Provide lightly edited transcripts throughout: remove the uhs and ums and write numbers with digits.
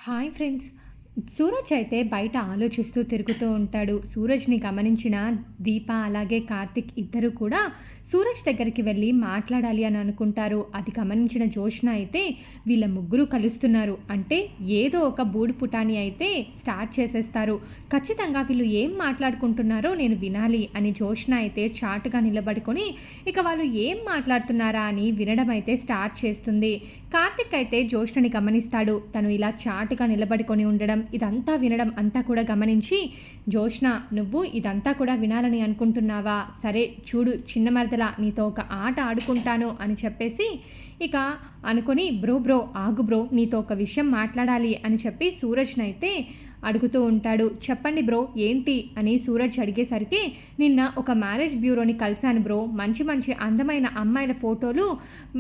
Hi friends. Suraj అయితే బయట ఆలోచిస్తూ తిరుగుతూ ఉంటాడు. సూరజ్‌ని గమనించిన దీప అలాగే కార్తిక్ ఇద్దరు కూడా సూరజ్ దగ్గరికి వెళ్ళి మాట్లాడాలి అని అనుకుంటారు. అది గమనించిన జోష్న అయితే వీళ్ళ ముగ్గురు కలుస్తున్నారు. అంటే ఏదో ఒక బూడు పుటాని అయితే స్టార్ట్ చేసేస్తారు. ఖచ్చితంగా వీళ్ళు ఏం మాట్లాడుకుంటున్నారో నేను వినాలి అని జోష్న అయితే చాటుగా నిలబడుకొని ఇక వాళ్ళు ఏం మాట్లాడుతున్నారా అని వినడం అయితే స్టార్ట్ చేస్తుంది. కార్తిక్ అయితే జోష్నని గమనిస్తాడు. తను ఇలా చాటుగా నిలబడుకొని ఉండడం ఇదంతా వినడం అంతా కూడా గమనించి, జోష్న నువ్వు ఇదంతా కూడా వినాలని అనుకుంటున్నావా? సరే చూడు చిన్న మరదలా నీతో ఒక ఆట ఆడుకుంటాను అని చెప్పేసి ఇక అనుకొని బ్రో ఆగు బ్రో నీతో ఒక విషయం మాట్లాడాలి అని చెప్పి సూరజ్నైతే అడుగుతూ ఉంటాడు. చెప్పండి బ్రో ఏంటి అని సూరజ్ అడిగేసరికి, నిన్న ఒక మ్యారేజ్ బ్యూరోని కలిశాను బ్రో. మంచి మంచి అందమైన అమ్మాయిల ఫోటోలు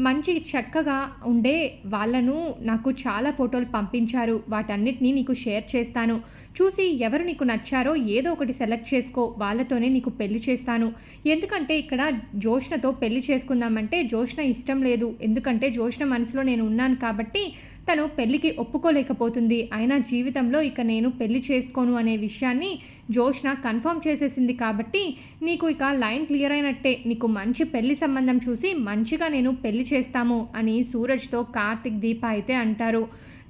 మంచి చక్కగా ఉండే వాళ్ళను నాకు చాలా ఫోటోలు పంపించారు. వాటన్నిటినీ నీకు షేర్ చేస్తాను. చూసి ఎవరు నీకు నచ్చారో ఏదో ఒకటి సెలెక్ట్ చేసుకో. వాళ్ళతోనే నీకు పెళ్లి చేస్తాను. ఎందుకంటే ఇక్కడ జోష్నతో పెళ్లి చేసుకుందామంటే జోష్న ఇష్టం లేదు. ఎందుకంటే జోష్న మనసులో నేను ఉన్నాను కాబట్టి తను పెళ్ళికి ఒప్పుకోలేకపోతుంది. అయినా జీవితంలో ఇక నేను పెళ్లి చేసుకోను అనే విషయాన్ని జోష్న కన్ఫర్మ్ చేసేసింది కాబట్టి నీకు ఇక లైన్ క్లియర్ అయినట్టే. నీకు మంచి పెళ్లి సంబంధం చూసి మంచిగా నేను పెళ్లి చేస్తాము అని సూరజ్తో కార్తిక్ దీప అయితే అంటారు.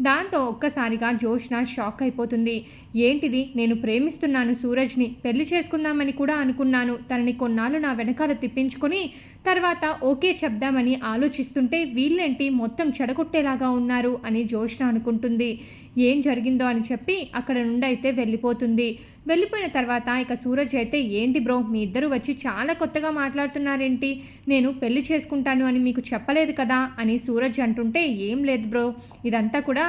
దాంతో ఒక్కసారిగా జోష్న షాక్ అయిపోతుంది. ఏంటిది, నేను ప్రేమిస్తున్నాను సూరజ్ని, పెళ్లి చేసుకుందామని కూడా అనుకున్నాను. తనని కొన్నాళ్ళు నా వెనకాల తిప్పించుకొని తర్వాత ఓకే చెప్దామని ఆలోచిస్తుంటే వీళ్ళేంటి మొత్తం చెడగొట్టేలాగా ఉన్నారు అని జోష్న అనుకుంటుంది. ఏం జరిగిందో అని చెప్పి అక్కడ నుండి అయితే వెళ్ళిపోతుంది. వెళ్ళిపోయిన తర్వాత ఇక సూరజ్ అయితే ఏంటి బ్రో మీ ఇద్దరు వచ్చి చాలా కొత్తగా మాట్లాడుతున్నారేంటి, నేను పెళ్లి చేసుకుంటాను అని మీకు చెప్పలేదు కదా అని సూరజ్ అంటుంటే, ఏం లేదు బ్రో ఇదంతా కూడా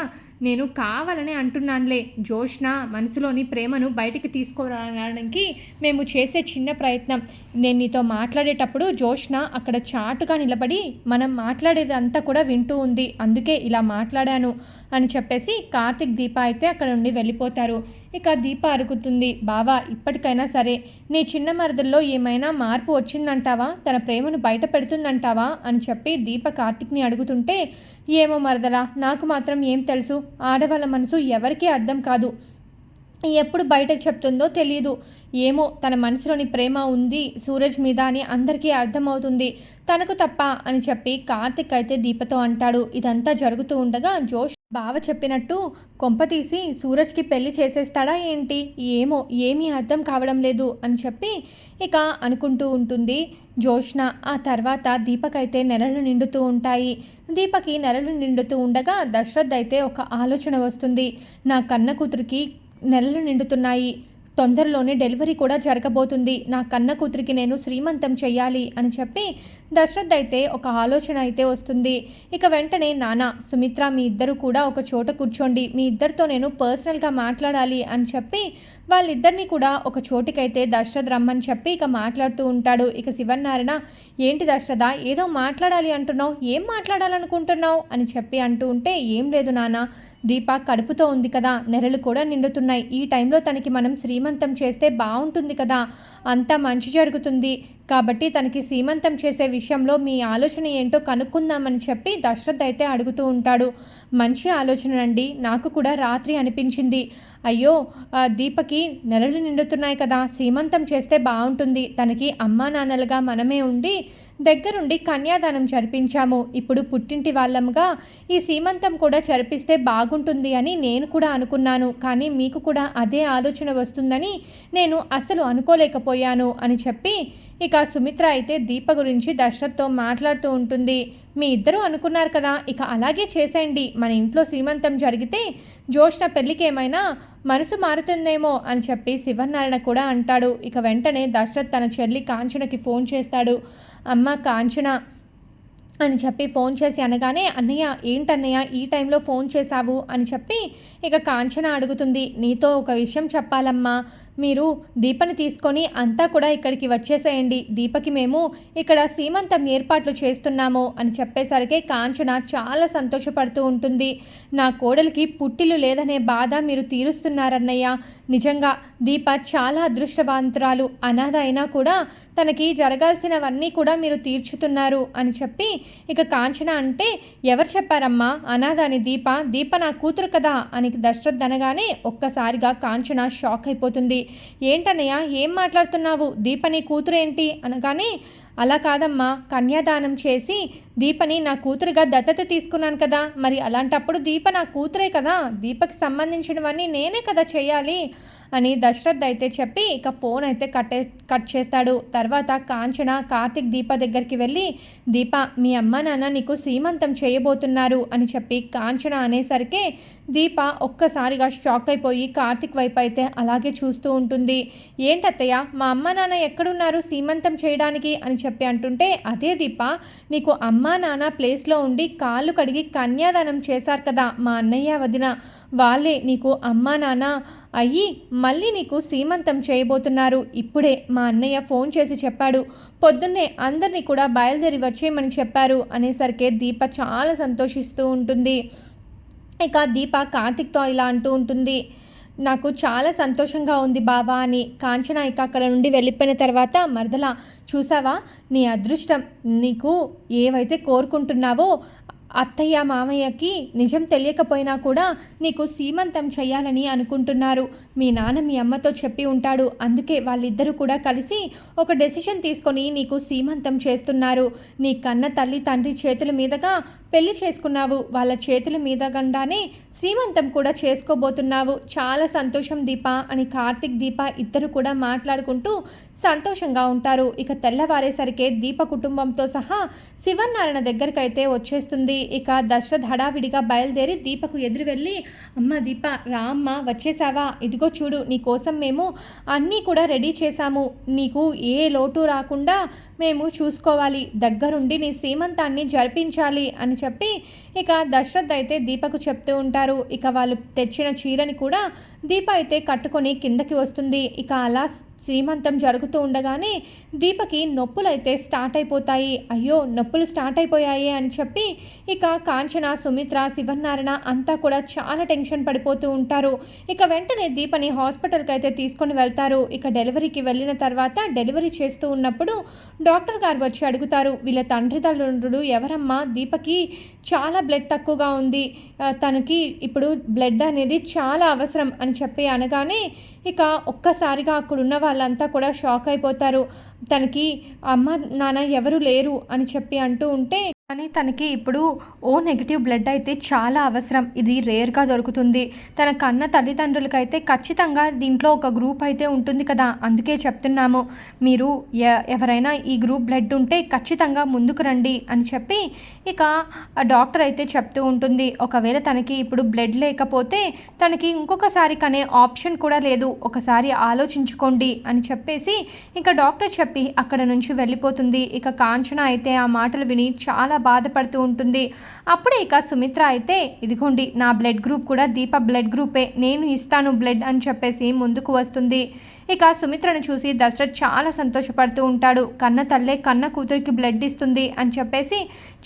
నేను కావాలని అంటున్నానులే. జోష్న మనసులోని ప్రేమను బయటికి తీసుకురావడానికి మేము చేసే చిన్న ప్రయత్నం. నేను నీతో మాట్లాడేటప్పుడు జోష్న అక్కడ చాటుగా నిలబడి మనం మాట్లాడేదంతా కూడా వింటూ ఉంది. అందుకే ఇలా మాట్లాడాను అని చెప్పేసి కార్తిక్ దీప అయితే అక్కడ నుండి వెళ్ళిపోతారు. ఇక దీప అరుగుతుంది, బావా ఇప్పటికైనా సరే నీ చిన్న మరదల్లో ఏమైనా మార్పు వచ్చిందంటావా, తన ప్రేమను బయట పెడుతుందంటావా అని చెప్పి దీప కార్తిక్ని అడుగుతుంటే, ఏమో మరదలా నాకు మాత్రం ఏం తెలుసు, ఆడవాళ్ళ మనసు ఎవరికీ అర్థం కాదు, ఎప్పుడు బయట చెప్తుందో తెలియదు. ఏమో తన మనసులోని ప్రేమ ఉంది సూరజ్ మీద అని అందరికీ అర్థమవుతుంది, తనకు తప్ప అని చెప్పి కార్తిక్ అయితే దీపతో అంటాడు. ఇదంతా జరుగుతూ ఉండగా జోష్ బావ చెప్పినట్టు కొంపతీసి సూరజ్కి పెళ్లి చేసేస్తాడా ఏంటి, ఏమో ఏమీ అర్థం కావడం లేదు అని చెప్పి ఇక అనుకుంటూ ఉంటుంది జోష్న. ఆ తర్వాత దీపకైతే నెలలు నిండుతూ ఉంటాయి. దీపకి నెలలు నిండుతూ ఉండగా దశరథ్ అయితే ఒక ఆలోచన వస్తుంది. నా కన్న కూతురికి నెలలు నిండుతున్నాయి, తొందరలోనే డెలివరీ కూడా జరగబోతుంది, నా కన్న కూతురికి నేను శ్రీమంతం చెయ్యాలి అని చెప్పి దశరథ్ అయితే ఒక ఆలోచన అయితే వస్తుంది. ఇక వెంటనే నాన్న సుమిత్ర మీ ఇద్దరు కూడా ఒక చోట కూర్చోండి, మీ ఇద్దరితో నేను పర్సనల్గా మాట్లాడాలి అని చెప్పి వాళ్ళిద్దరినీ కూడా ఒక చోటికైతే దశరథ్ రమ్మని చెప్పి ఇక మాట్లాడుతూ ఉంటాడు. ఇక శివనారాయణ ఏంటి దశరథ ఏదో మాట్లాడాలి అంటున్నావు, ఏం మాట్లాడాలనుకుంటున్నావు అని చెప్పి అంటూ ఉంటే, ఏం లేదు నాన్న, దీప కడుపుతో ఉంది కదా, నెలలు కూడా నిండుతున్నాయి, ఈ టైంలో తనకి మనం శ్రీమంతం చేస్తే బాగుంటుంది కదా, అంతా మంచి జరుగుతుంది కాబట్టి తనకి శ్రీమంతం చేసే విషయంలో మీ ఆలోచన ఏంటో కనుక్కుందామని చెప్పి దశరథ్ అయితే అడుగుతూ ఉంటాడు. మంచి ఆలోచన అండి, నాకు కూడా రాత్రి అనిపించింది, అయ్యో దీపకి నెలలు నిండుతున్నాయి కదా, శ్రీమంతం చేస్తే బాగుంటుంది, తనకి అమ్మా నాన్నలుగా మనమే ఉండి దగ్గరుండి కన్యాదానం జరిపించాము, ఇప్పుడు పుట్టింటి వాళ్ళముగా ఈ సీమంతం కూడా జరిపిస్తే బాగుంటుంది అని నేను కూడా అనుకున్నాను, కానీ మీకు కూడా అదే ఆలోచన వస్తుందని నేను అసలు అనుకోలేకపోయాను అని చెప్పి ఇక సుమిత్ర అయితే దీప గురించి దశరథ్తో మాట్లాడుతూ ఉంటుంది. మీ ఇద్దరూ అనుకున్నారు కదా, ఇక అలాగే చేసేయండి, మన ఇంట్లో శ్రీమంతం జరిగితే జోష్న పెళ్ళికి ఏమైనా మనసు మారుతుందేమో అని చెప్పి శివనారాయణ కూడా అంటాడు. ఇక వెంటనే దశరథ్ తన చెల్లి కాంచనకి ఫోన్ చేస్తాడు. అమ్మ కాంచన అని చెప్పి ఫోన్ చేసి అనగానే, అన్నయ్య ఏంటన్నయ్య ఈ టైంలో ఫోన్ చేశావు అని చెప్పి ఇక కాంచన అడుగుతుంది. నీతో ఒక విషయం చెప్పాలమ్మా, మీరు దీపని తీసుకొని అంతా కూడా ఇక్కడికి వచ్చేసేయండి. దీపకి మేము ఇక్కడ సీమంతం ఏర్పాట్లు చేస్తున్నాము అని చెప్పేసరికి కాంచన చాలా సంతోషపడుతూ ఉంటుంది. నా కోడలికి పుట్టిల్లు లేదనే బాధ మీరు తీరుస్తున్నారన్నయ్య. నిజంగా దీప చాలా అదృష్టవంతురాలు. అనాథ అయినా కూడా తనకి జరగాల్సినవన్నీ కూడా మీరు తీర్చుతున్నారు అని చెప్పి ఇక కాంచన అంటే, ఎవరు చెప్పారమ్మా అనాథ అని? దీప నా కూతురు కదా అని దశరథ్ అనగానే ఒక్కసారిగా కాంచన షాక్ అయిపోతుంది. ఏంటన్నయ్య, ఏం మాట్లాడుతున్నావు? దీప నీ కూతురు ఏంటి అనగానే, అలా కాదమ్మా, కన్యాదానం చేసి దీపని నా కూతురుగా దత్తత తీసుకున్నాను కదా, మరి అలాంటప్పుడు దీప నా కూతురే కదా, దీపకి సంబంధించినవన్నీ నేనే కదా చేయాలి అని దశరథ్ అయితే చెప్పి ఇక ఫోన్ అయితే కట్ చేస్తాడు. తర్వాత కాంచన కార్తిక్ దీప దగ్గరికి వెళ్ళి, దీప మీ అమ్మ నాన్న నీకు సీమంతం చేయబోతున్నారు అని చెప్పి కాంచన అనేసరికి దీప ఒక్కసారిగా షాక్ అయిపోయి కార్తిక్ వైపు అయితే అలాగే చూస్తూ ఉంటుంది. ఏంటత్తయ్య, మా అమ్మ నాన్న ఎక్కడున్నారు సీమంతం చేయడానికి అని చెప్పి అంటుంటే, అదే దీప, నీకు అమ్మా నాన్న ప్లేస్లో ఉండి కాళ్ళు కడిగి కన్యాదానం చేశారు కదా మా అన్నయ్య వదిన, వాళ్ళే నీకు అమ్మా నాన్న అయ్యి మళ్ళీ నీకు సీమంతం చేయబోతున్నారు. ఇప్పుడే మా అన్నయ్య ఫోన్ చేసి చెప్పాడు, పొద్దున్నే అందరినీ కూడా బయలుదేరి వచ్చేయమని చెప్పారు అనేసరికి దీప చాలా సంతోషిస్తూ ఉంటుంది. ఇక దీప కార్తిక్తో ఇలా అంటూ ఉంటుంది, నాకు చాలా సంతోషంగా ఉంది బావా అని. కాంచన ఇక అక్కడ నుండి వెళ్ళిపోయిన తర్వాత, మరదలా చూసావా నీ అదృష్టం, నీకు ఏవైతే కోరుకుంటున్నావో అత్తయ్య మామయ్యకి నిజం తెలియకపోయినా కూడా నీకు సీమంతం చేయాలని అనుకుంటున్నారు. మీ నాన్న మీ అమ్మతో చెప్పి ఉంటాడు, అందుకే వాళ్ళిద్దరూ కూడా కలిసి ఒక డెసిషన్ తీసుకొని నీకు సీమంతం చేస్తున్నారు. నీ కన్న తల్లి తండ్రి చేతుల మీదుగా పెళ్లి చేసుకున్నావు, వాళ్ళ చేతుల మీదగానే శ్రీమంతం కూడా చేసుకోబోతున్నావు. చాలా సంతోషం దీప అని కార్తిక్ దీప ఇద్దరు కూడా మాట్లాడుకుంటూ సంతోషంగా ఉంటారు. ఇక తెల్లవారేసరికే దీప కుటుంబంతో సహా శివనారాయణ దగ్గరకైతే వచ్చేస్తుంది. ఇక దశరథ్ హడావిడిగా బయలుదేరి దీపకు ఎదురు వెళ్ళి, అమ్మ దీప రా అమ్మ, వచ్చేసావా? ఇదిగో చూడు, నీ కోసం మేము అన్నీ కూడా రెడీ చేశాము, నీకు ఏ లోటు రాకుండా మేము చూసుకోవాలి, దగ్గరుండి నీ సీమంతాన్ని జరిపించాలి అని చెప్పి ఇక దశరథ్ అయితే దీపకు చెప్తూ ఉంటారు. ఇక వాళ్ళు తెచ్చిన చీరని కూడా దీప అయితే కట్టుకొని కిందకి వస్తుంది. ఇక అలా శ్రీమంతం జరుగుతూ ఉండగానే దీపకి నొప్పులైతే స్టార్ట్ అయిపోతాయి. అయ్యో నొప్పులు స్టార్ట్ అయిపోయాయి అని చెప్పి ఇక కాంచన, సుమిత్ర, శివనారాయణ అంతా కూడా చాలా టెన్షన్ పడిపోతూ ఉంటారు. ఇక వెంటనే దీపని హాస్పిటల్కి అయితే తీసుకొని వెళ్తారు. ఇక డెలివరీకి వెళ్ళిన తర్వాత డెలివరీ చేస్తూ ఉన్నప్పుడు డాక్టర్ గారు వచ్చి అడుగుతారు, వీళ్ళ తల్లిదండ్రులు ఎవరమ్మా? దీపకి చాలా బ్లడ్ తక్కువగా ఉంది, తనకి ఇప్పుడు బ్లడ్ అనేది చాలా అవసరం అని చెప్పి అనగానే ఇక ఒక్కసారిగా అక్కడున్న వాళ్ళంతా కూడా షాక్ అయిపోతారు. తనకి అమ్మ నాన్న ఎవరు లేరు అని చెప్పి అంటూ ఉంటే, కానీ తనకి ఇప్పుడు ఓ నెగిటివ్ బ్లడ్ అయితే చాలా అవసరం, ఇది రేర్గా దొరుకుతుంది. తన కన్న తల్లిదండ్రులకైతే ఖచ్చితంగా దీంట్లో ఒక గ్రూప్ అయితే ఉంటుంది కదా, అందుకే చెప్తున్నాము, మీరు ఎవరైనా ఈ గ్రూప్ బ్లడ్ ఉంటే ఖచ్చితంగా ముందుకు రండి అని చెప్పి ఇక డాక్టర్ అయితే చెప్తూ ఉంటుంది. ఒకవేళ తనకి ఇప్పుడు బ్లడ్ లేకపోతే తనకి ఇంకొకసారి కనే ఆప్షన్ కూడా లేదు, ఒకసారి ఆలోచించుకోండి అని చెప్పేసి ఇంకా డాక్టర్ చెప్పి అక్కడ నుంచి వెళ్ళిపోతుంది. ఇక కాంచన అయితే ఆ మాటలు విని చాలా బాధపడుతూ ఉంటుంది. అప్పుడే ఇక సుమిత్ర అయితే, ఇదిగోండి నా బ్లడ్ గ్రూప్ కూడా దీప బ్లడ్ గ్రూపే, నేను ఇస్తాను బ్లడ్ అని చెప్పేసి ముందుకు వస్తుంది. ఇక సుమిత్రను చూసి దశరథ్ చాలా సంతోషపడుతూ ఉంటాడు. కన్న తల్లే కన్న కూతురికి బ్లడ్ ఇస్తుంది అని చెప్పేసి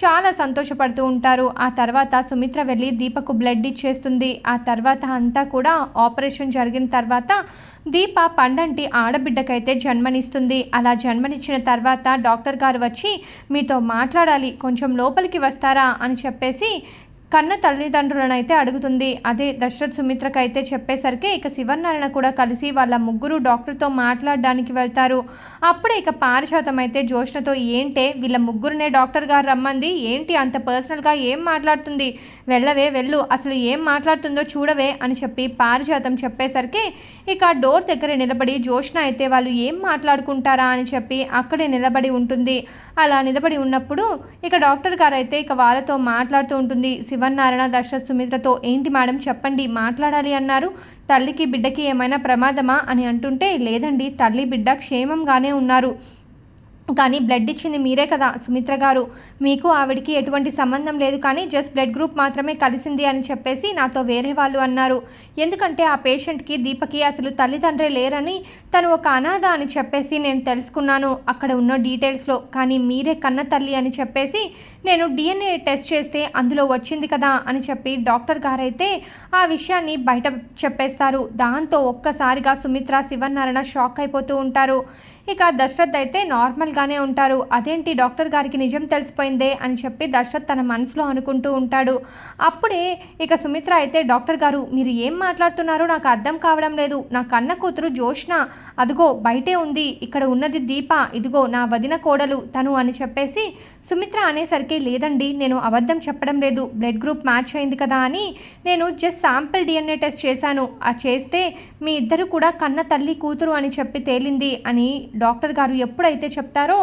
చాలా సంతోషపడుతూ ఉంటారు. ఆ తర్వాత సుమిత్ర వెళ్ళి దీపకు బ్లడ్ ఇచ్చేస్తుంది. ఆ తర్వాత అంతా కూడా ఆపరేషన్ జరిగిన తర్వాత దీప పండంటి ఆడబిడ్డకైతే జన్మనిస్తుంది. అలా జన్మనిచ్చిన తర్వాత డాక్టర్ గారు వచ్చి మీతో మాట్లాడాలి, కొంచెం లోపలికి వస్తారా అని చెప్పేసి కన్న తల్లిదండ్రులను అయితే అడుగుతుంది. అదే దశరథ్ సుమిత్రకు అయితే చెప్పేసరికి ఇక శివనారాయణ కూడా కలిసి వాళ్ళ ముగ్గురు డాక్టర్తో మాట్లాడడానికి వెళ్తారు. అప్పుడే ఇక పారిజాతం అయితే జ్యోష్ణతో, ఏంటే వీళ్ళ ముగ్గురునే డాక్టర్ గారు రమ్మంది, ఏంటి అంత పర్సనల్గా ఏం మాట్లాడుతుంది, వెళ్ళవే వెళ్ళు, అసలు ఏం మాట్లాడుతుందో చూడవే అని చెప్పి పారిజాతం చెప్పేసరికి ఇక డోర్ దగ్గర నిలబడి జ్యోష్ణ అయితే వాళ్ళు ఏం మాట్లాడుకుంటారా అని చెప్పి అక్కడే నిలబడి ఉంటుంది. అలా నిలబడి ఉన్నప్పుడు ఇక డాక్టర్ గారు అయితే ఇక వాళ్ళతో మాట్లాడుతూ ఉంటుంది. శివనారాయణ దశరథ్ సుమిత్రతో, ఏంటి మేడం చెప్పండి, మాట్లాడాలి అన్నారు, తల్లికి బిడ్డకి ఏమైనా ప్రమాదమా అని అంటుంటే, లేదండి తల్లి బిడ్డ క్షేమంగానే ఉన్నారు, కానీ బ్లడ్ ఇచ్చింది మీరే కదా సుమిత్ర గారు, మీకు ఆవిడికి ఎటువంటి సంబంధం లేదు, కానీ జస్ట్ బ్లడ్ గ్రూప్ మాత్రమే కలిసింది అని చెప్పేసి నాతో వేరే వాళ్ళు అన్నారు. ఎందుకంటే ఆ పేషెంట్కి దీపకి అసలు తల్లిదండ్రే లేరని, తను ఒక అనాథ అని చెప్పేసి నేను తెలుసుకున్నాను అక్కడ ఉన్న డీటెయిల్స్లో. కానీ మీరే కన్న తల్లి అని చెప్పేసి నేను DNA టెస్ట్ చేస్తే అందులో వచ్చింది కదా అని చెప్పి డాక్టర్ గారైతే ఆ విషయాన్ని బయట చెప్పేస్తారు. దాంతో ఒక్కసారిగా సుమిత్ర, శివనారాయణ షాక్ అయిపోతూ ఉంటారు. ఇక దశరథ్ అయితే నార్మల్గానే ఉంటారు. అదేంటి డాక్టర్ గారికి నిజం తెలిసిపోయిందే అని చెప్పి దశరథ్ తన మనసులో అనుకుంటూ ఉంటాడు. అప్పుడే ఇక సుమిత్ర అయితే, డాక్టర్ గారు మీరు ఏం మాట్లాడుతున్నారో నాకు అర్థం కావడం లేదు. నా కన్న కూతురు జోష్న అదిగో బయటే ఉంది, ఇక్కడ ఉన్నది దీప, ఇదిగో నా వదిన కోడలు తను అని చెప్పేసి సుమిత్ర అనేసరికి, లేదండి నేను అబద్ధం చెప్పడం లేదు, బ్లడ్ గ్రూప్ మ్యాచ్ అయింది కదా అని నేను జస్ట్ శాంపిల్ DNA టెస్ట్ చేశాను. ఆ చేస్తే మీ ఇద్దరు కూడా కన్న తల్లి కూతురు అని చెప్పి తేలింది అని డాక్టర్ గారు ఎప్పుడైతే చెప్తారో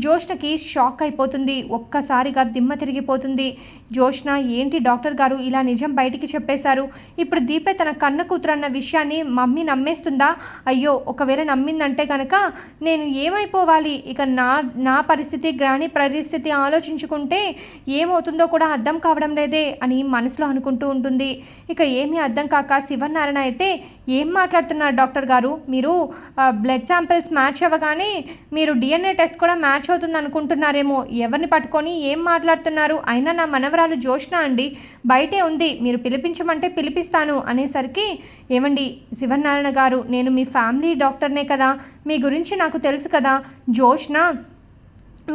జోష్నకి షాక్ అయిపోతుంది. ఒక్కసారిగా దిమ్మ తిరిగిపోతుంది. జోష్న, ఏంటి డాక్టర్ గారు ఇలా నిజం బయటికి చెప్పేశారు, ఇప్పుడు దీపే తన కన్న కూతురు అన్న విషయాన్ని మమ్మీ నమ్మేస్తుందా? అయ్యో ఒకవేళ నమ్మిందంటే కనుక నేను ఏమైపోవాలి? ఇక నా పరిస్థితి, గ్రాణి పరిస్థితి ఆలోచించుకుంటే ఏమవుతుందో కూడా అర్థం కావడం లేదే అని మనసులో అనుకుంటూ ఉంటుంది. ఇక ఏమీ అర్థం కాక శివనారాయణ అయితే, ఏం మాట్లాడుతున్నారు డాక్టర్ గారు, మీరు బ్లడ్ శాంపిల్స్ మ్యాచ్ అవ్వగానే మీరు DNA టెస్ట్ కూడా మ్యాచ్ అవుతుంది అనుకుంటున్నారేమో, ఎవరిని పట్టుకొని ఏం మాట్లాడుతున్నారు? అయినా నా మనవరాలు జోష్న అండి, బయటే ఉంది, మీరు పిలిపించమంటే పిలిపిస్తాను అనేసరికి, ఏమండి శివనారాయణ గారు, నేను మీ ఫ్యామిలీ డాక్టర్నే కదా, మీ గురించి నాకు తెలుసు కదా, జోష్న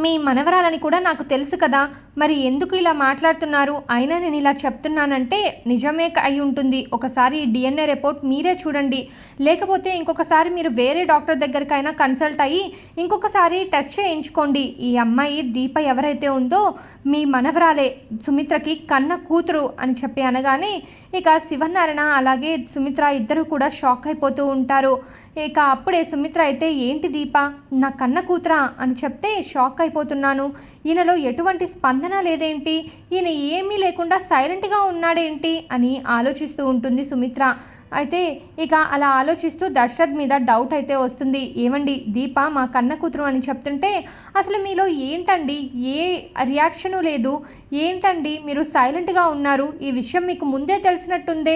మీ మనవరాలని కూడా నాకు తెలుసు కదా, మరి ఎందుకు ఇలా మాట్లాడుతున్నారు? అయినా నేను ఇలా చెప్తున్నానంటే నిజమే అయి ఉంటుంది. ఒకసారి DNA రిపోర్ట్ మీరే చూడండి, లేకపోతే ఇంకొకసారి మీరు వేరే డాక్టర్ దగ్గరికైనా కన్సల్ట్ అయ్యి ఇంకొకసారి టెస్ట్ చేయించుకోండి. ఈ అమ్మాయి దీప ఎవరైతే ఉందో మీ మనవరాలే, సుమిత్రకి కన్న కూతురు అని చెప్పి అనగానే ఇక శివనారాయణ అలాగే సుమిత్ర ఇద్దరు కూడా షాక్ అయిపోతూ ఉంటారు. ఇక అప్పుడే సుమిత్ర అయితే, ఏంటి దీప నా కన్న కూతురా అని చెప్తే షాక్ అయిపోతున్నాను, ఈయనలో ఎటువంటి స్పందన లేదేంటి, ఈయన ఏమీ లేకుండా సైలెంట్గా ఉన్నాడేంటి అని ఆలోచిస్తూ ఉంటుంది సుమిత్ర. అయితే ఇక అలా ఆలోచిస్తూ దశరథ్ మీద డౌట్ అయితే వస్తుంది. ఏమండి దీప మా కన్న కూతురు అని చెప్తుంటే అసలు మీలో ఏంటండి ఏ రియాక్షను లేదు, ఏంటండి మీరు సైలెంట్గా ఉన్నారు, ఈ విషయం మీకు ముందే తెలిసినట్టుందే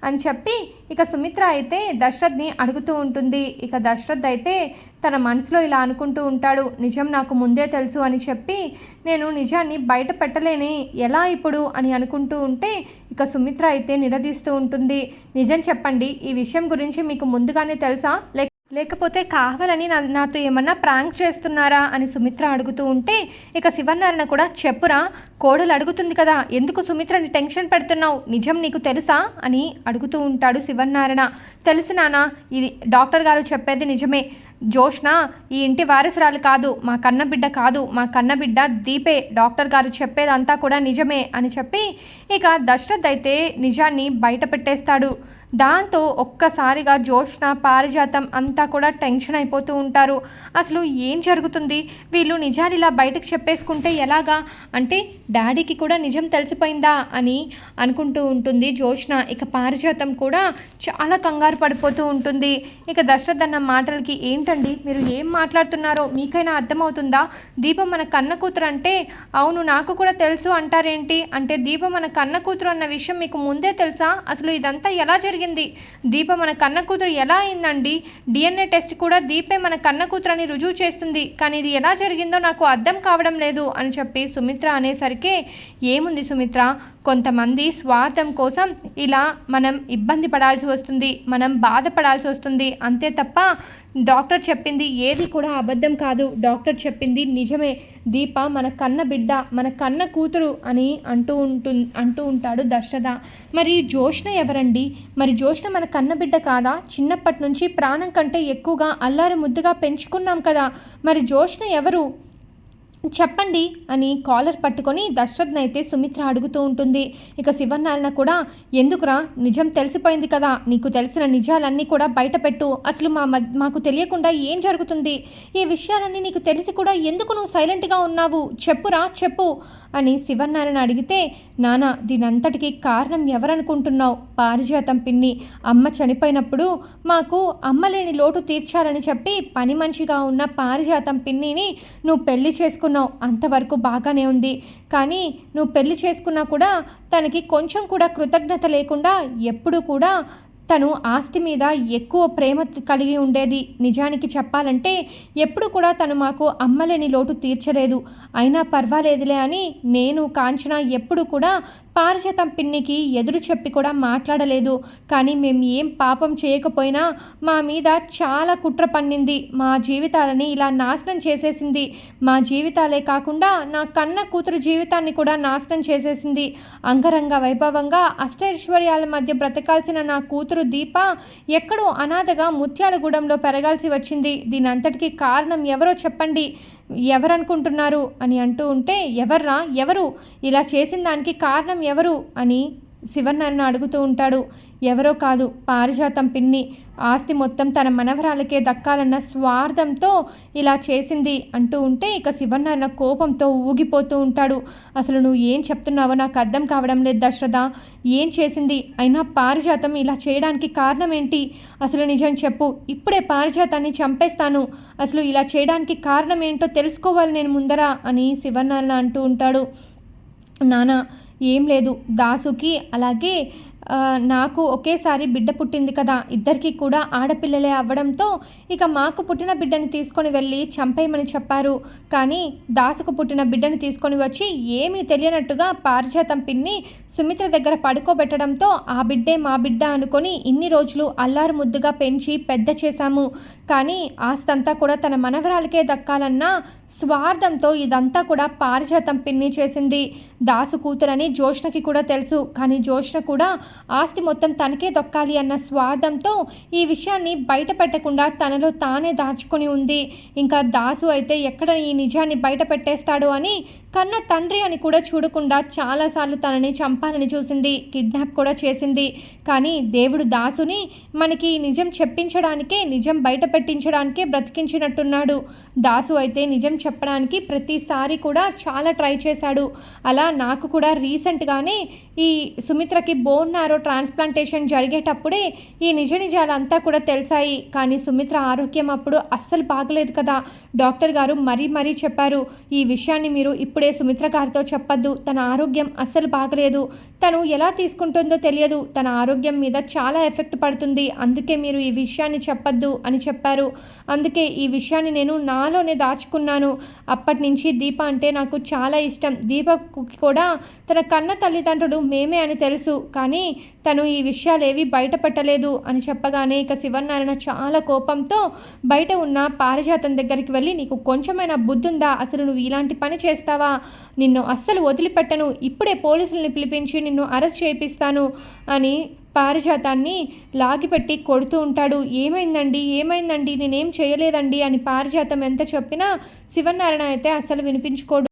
అని చెప్పి ఇక సుమిత్ర అయితే దశరథ్ని అడుగుతూ ఉంటుంది. ఇక దశరథ్ అయితే తన మనసులో ఇలా అనుకుంటూ ఉంటాడు, నిజం నాకు ముందే తెలుసు అని చెప్పి నేను నిజాన్ని బయట పెట్టలేని ఎలా ఇప్పుడు అని అనుకుంటూ ఉంటే ఇక సుమిత్ర అయితే నిలదీస్తూ ఉంటుంది. నిజం చెప్పండి, ఈ విషయం గురించి మీకు ముందుగానే తెలుసా, లేకపోతే కావాలని నాతో ఏమన్నా ప్రాంక్ చేస్తున్నారా అని సుమిత్ర అడుగుతూ ఉంటే ఇక శివనారాయణ కూడా, చెప్పురా కోడలు అడుగుతుంది కదా, ఎందుకు సుమిత్రని టెన్షన్ పెడుతున్నావు, నిజం నీకు తెలుసా అని అడుగుతూ ఉంటాడు శివనారాయణ. తెలుసు నాన్న, ఇది డాక్టర్ గారు చెప్పేది నిజమే, జోష్న ఈ ఇంటి వారసురాలు కాదు, మా కన్నబిడ్డ కాదు, మా కన్నబిడ్డ దీపే, డాక్టర్ గారు చెప్పేదంతా కూడా నిజమే అని చెప్పి ఇక దశరథ్ అయితే నిజాన్ని బయట పెట్టేస్తాడు. దాంతో ఒక్కసారిగా జోష్న, పారిజాతం అంతా కూడా టెన్షన్ అయిపోతూ ఉంటారు. అసలు ఏం జరుగుతుంది, వీళ్ళు నిజాలు ఇలా బయటకు చెప్పేసుకుంటే ఎలాగా, అంటే డాడీకి కూడా నిజం తెలిసిపోయిందా అని అనుకుంటూ ఉంటుంది జోష్న. ఇక పారిజాతం కూడా చాలా కంగారు పడిపోతూ ఉంటుంది. ఇక దశరథ్ అన్న మాటలకి, ఏంటండి మీరు ఏం మాట్లాడుతున్నారో మీకైనా అర్థమవుతుందా, దీపం మన కన్న కూతురు అంటే, అవును నాకు కూడా తెలుసు అంటారేంటి, అంటే దీపం మన కన్న కూతురు అన్న విషయం మీకు ముందే తెలుసా, అసలు ఇదంతా ఎలా జరిగింది, దీప మన కన్న కూతురు ఎలా అయిందండి, DNA టెస్ట్ కూడా దీపే మన కన్న కూతురు అని రుజువు చేస్తుంది, కానీ ఇది ఎలా జరిగిందో నాకు అర్థం కావడం లేదు అని చెప్పి సుమిత్ర అనేసరికి, ఏముంది సుమిత్ర, కొంతమంది స్వార్థం కోసం ఇలా మనం ఇబ్బంది పడాల్సి వస్తుంది, మనం బాధపడాల్సి వస్తుంది, అంతే తప్ప డాక్టర్ చెప్పింది ఏది కూడా అబద్ధం కాదు, డాక్టర్ చెప్పింది నిజమే, దీప మన కన్న బిడ్డ, మన కన్న కూతురు అని అంటూ ఉంటాడు దశరథ. మరి జోష్న ఎవరండి, మరి జోష్న మన కన్న బిడ్డ కాదా, చిన్నప్పటి నుంచి ప్రాణం కంటే ఎక్కువగా అల్లారు ముద్దుగా పెంచుకున్నాం కదా, మరి జోష్న ఎవరు చెప్పండి అని కాలర్ పట్టుకొని దశరథ్‌నైతే సుమిత్ర అడుగుతూ ఉంటుంది. ఇక శివనారాయణ కూడా ఎందుకురా నిజం తెలిసిపోయింది కదా! నీకు తెలిసిన నిజాలన్నీ కూడా బయట పెట్టు. అసలు మాకు తెలియకుండా ఏం జరుగుతుంది? ఈ విషయాలన్నీ నీకు తెలిసి కూడా ఎందుకు నువ్వు సైలెంట్‌గా ఉన్నావు? చెప్పురా చెప్పు అని శివనారాయణ అడిగితే, నాన్న దీనంతటికి కారణం ఎవరనుకుంటున్నావు? పారిజాతం పిన్ని. అమ్మ చనిపోయినప్పుడు మాకు అమ్మ లేని లోటు తీర్చాలని చెప్పి పని మనిషిగా ఉన్న పారిజాతం పిన్నిని నువ్వు పెళ్లి చేసుకున్నావు. అంతవరకు బాగానే ఉంది. కానీ నువ్వు పెళ్లి చేసుకున్నా కూడా తనకి కొంచెం కూడా కృతజ్ఞత లేకుండా ఎప్పుడూ కూడా తను ఆస్తి మీద ఎక్కువ ప్రేమ కలిగి ఉండేది. నిజానికి చెప్పాలంటే ఎప్పుడు కూడా తను మాకు అమ్మలేని లోటు తీర్చలేదు. అయినా పర్వాలేదులే అని నేను కాంచన ఎప్పుడు కూడా పారిజాతం పిన్నికి ఎదురు చెప్పి కూడా మాట్లాడలేదు. కానీ మేము ఏం పాపం చేయకపోయినా మా మీద చాలా కుట్ర పన్నింది. మా జీవితాలని ఇలా నాశనం చేసేసింది. మా జీవితాలే కాకుండా నా కన్న కూతురు జీవితాన్ని కూడా నాశనం చేసేసింది. అంగరంగ వైభవంగా అష్టైశ్వర్యాల మధ్య బ్రతకాల్సిన నా కూతురు దీప ఎక్కడో అనాథగా ముత్యాలగూడెంలో పెరగాల్సి వచ్చింది. దీనంతటికీ కారణం ఎవరో చెప్పండి. ఎవరనుకుంటున్నారు అని అంటూ ఉంటే, ఎవర్రా ఎవరు ఇలా చేసిన దానికి కారణం ఎవరు అని శివనారాయణ అడుగుతూ ఉంటాడు. ఎవరో కాదు, పారిజాతం పిన్ని. ఆస్తి మొత్తం తన మనవరాలకే దక్కాలన్న స్వార్థంతో ఇలా చేసింది అంటూ ఉంటే ఇక శివనారాయణ కోపంతో ఊగిపోతూ ఉంటాడు. అసలు నువ్వు ఏం చెప్తున్నావో నాకు అర్థం కావడం లేదు దశరథ. ఏం చేసింది? అయినా పారిజాతం ఇలా చేయడానికి కారణం ఏంటి? అసలు నిజం చెప్పు. ఇప్పుడే పారిజాతాన్ని చంపేస్తాను. అసలు ఇలా చేయడానికి కారణం ఏంటో తెలుసుకోవాలి నేను ముందర అని శివనారాయణ అంటూ ఉంటాడు. నాన్న ఏం లేదు, దాసుకి అలాగే నాకు ఒకేసారి బిడ్డ పుట్టింది కదా! ఇద్దరికీ కూడా ఆడపిల్లలే అవ్వడంతో ఇక మాకు పుట్టిన బిడ్డని తీసుకొని వెళ్ళి చంపేయమని చెప్పారు. కానీ దాసుకు పుట్టిన బిడ్డని తీసుకొని వచ్చి ఏమీ తెలియనట్టుగా పారిజాతం పిన్ని సుమిత్ర దగ్గర పడుకోబెట్టడంతో ఆ బిడ్డే మా బిడ్డ అనుకొని ఇన్ని రోజులు అల్లారు ముద్దుగా పెంచి పెద్ద చేశాము. కానీ ఆస్తంతా కూడా తన మనవరాలకే దక్కాలన్న స్వార్థంతో ఇదంతా కూడా పారిజాతం పిన్ని చేసింది. దాసు కూతురని జోష్నకి కూడా తెలుసు. కానీ జోష్న కూడా ఆస్తి మొత్తం తనకే దక్కాలి అన్న స్వార్థంతో ఈ విషయాన్ని బయట పెట్టకుండా తనలో తానే దాచుకొని ఉంది. ఇంకా దాసు అయితే ఎక్కడ ఈ నిజాన్ని బయట పెట్టేస్తాడు అని కన్న తండ్రి అని కూడా చూడకుండా చాలాసార్లు తనని చంపాలని చూసింది. కిడ్నాప్ కూడా చేసింది. కానీ దేవుడు దాసుని మనకి నిజం చెప్పించడానికే, నిజం బయట పెట్టించడానికే బ్రతికించినట్టున్నాడు. దాసు అయితే నిజం చెప్పడానికి ప్రతిసారి కూడా చాలా ట్రై చేశాడు. అలా నాకు కూడా రీసెంట్గానే ఈ సుమిత్రకి బోన్ నారో ట్రాన్స్ప్లాంటేషన్ జరిగేటప్పుడే ఈ నిజ నిజాలంతా కూడా తెలిసాయి. కానీ సుమిత్ర ఆరోగ్యం అప్పుడు అస్సలు బాగలేదు కదా! డాక్టర్ గారు మరీ చెప్పారు, ఈ విషయాన్ని మీరు ఇప్పుడే సుమిత్ర గారితో చెప్పొద్దు. తన ఆరోగ్యం అస్సలు బాగలేదు. తను ఎలా తీసుకుంటుందో తెలియదు. తన ఆరోగ్యం మీద చాలా ఎఫెక్ట్ పడుతుంది. అందుకే మీరు ఈ విషయాన్ని చెప్పొద్దు అని చెప్పారు. అందుకే ఈ విషయాన్ని నేను నాలోనే దాచుకున్నాను. అప్పటి నుంచి దీప అంటే నాకు చాలా ఇష్టం. దీపకు కూడా తన కన్న తల్లిదండ్రులు మేమే అని తెలుసు. కానీ తను ఈ విషయాలేవి బయట పెట్టలేదు అని చెప్పగానే ఇక శివనారాయణ చాలా కోపంతో బయట ఉన్న పారిజాతం దగ్గరికి వెళ్ళి, నీకు కొంచెమైనా బుద్ధుందా? అసలు నువ్వు ఇలాంటి పని చేస్తావా? నిన్ను అస్సలు వదిలిపెట్టను. ఇప్పుడే పోలీసుల్ని పిలిపించి నిన్ను అరెస్ట్ చేయిస్తాను అని పారిజాతాన్ని లాగిపెట్టి కొడుతూ ఉంటాడు. ఏమైందండి నేనేం చేయలేదండి అని పారిజాతం ఎంత చెప్పినా శివనారాయణ అయితే అస్సలు వినిపించుకోడు.